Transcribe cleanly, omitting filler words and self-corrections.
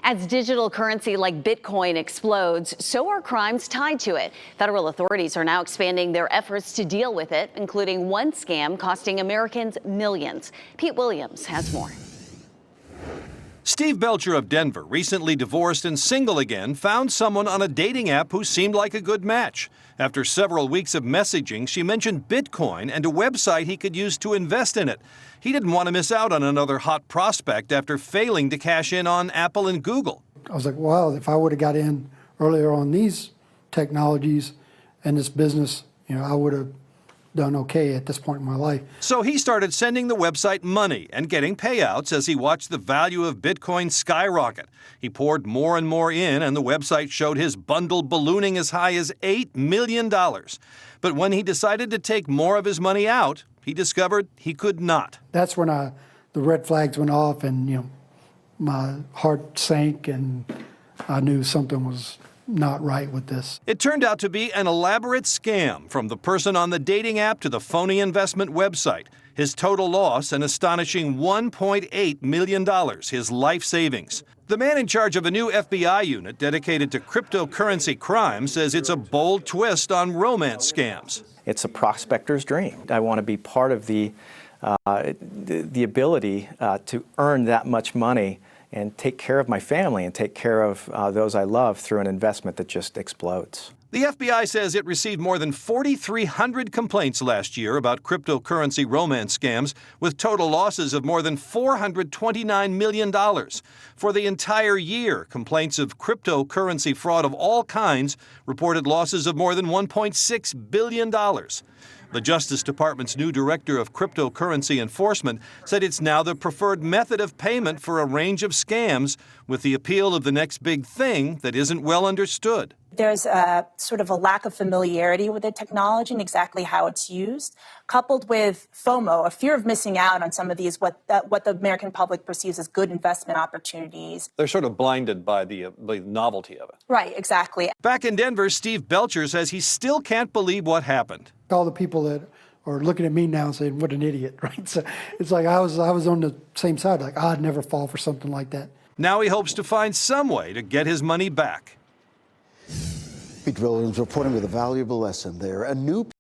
As digital currency like Bitcoin explodes, so are crimes tied to it. Federal authorities are now expanding their efforts to deal with it, including one scam costing Americans millions. Pete Williams has more. Steve Belcher of Denver, recently divorced and single again, found someone on a dating app who seemed like a good match. After several weeks of messaging, she mentioned Bitcoin and a website he could use to invest in it. He didn't want to miss out on another hot prospect after failing to cash in on Apple and Google. I was like, wow, if I would have got in earlier on these technologies and this business, I would have done okay at this point in my life. So he started sending the website money and getting payouts as he watched the value of Bitcoin skyrocket. He poured more and more in, and the website showed his bundle ballooning as high as $8 million. But when he decided to take more of his money out, he discovered he could not. That's when the red flags went off, and my heart sank, and I knew something was not right with this. It turned out to be an elaborate scam, from the person on the dating app to the phony investment website. His total loss, an astonishing $1.8 million, his life savings. The man in charge of a new FBI unit dedicated to cryptocurrency crime says it's a bold twist on romance scams. It's a prospector's dream. I want to be part of the ability to earn that much money and take care of my family and take care of those I love through an investment that just explodes. The FBI says it received more than 4,300 complaints last year about cryptocurrency romance scams, with total losses of more than $429 million. For the entire year, complaints of cryptocurrency fraud of all kinds reported losses of more than $1.6 billion. The Justice Department's new director of cryptocurrency enforcement said it's now the preferred method of payment for a range of scams, with the appeal of the next big thing that isn't well understood. There's a sort of a lack of familiarity with the technology and exactly how it's used, coupled with FOMO, a fear of missing out on some of these, what the American public perceives as good investment opportunities. They're sort of blinded by the novelty of it. Right, exactly. Back in Denver, Steve Belcher says he still can't believe what happened. All the people that are looking at me now and saying, what an idiot, right? So it's like I was on the same side, like I'd never fall for something like that. Now he hopes to find some way to get his money back. Pete Williams reporting with a valuable lesson there. A new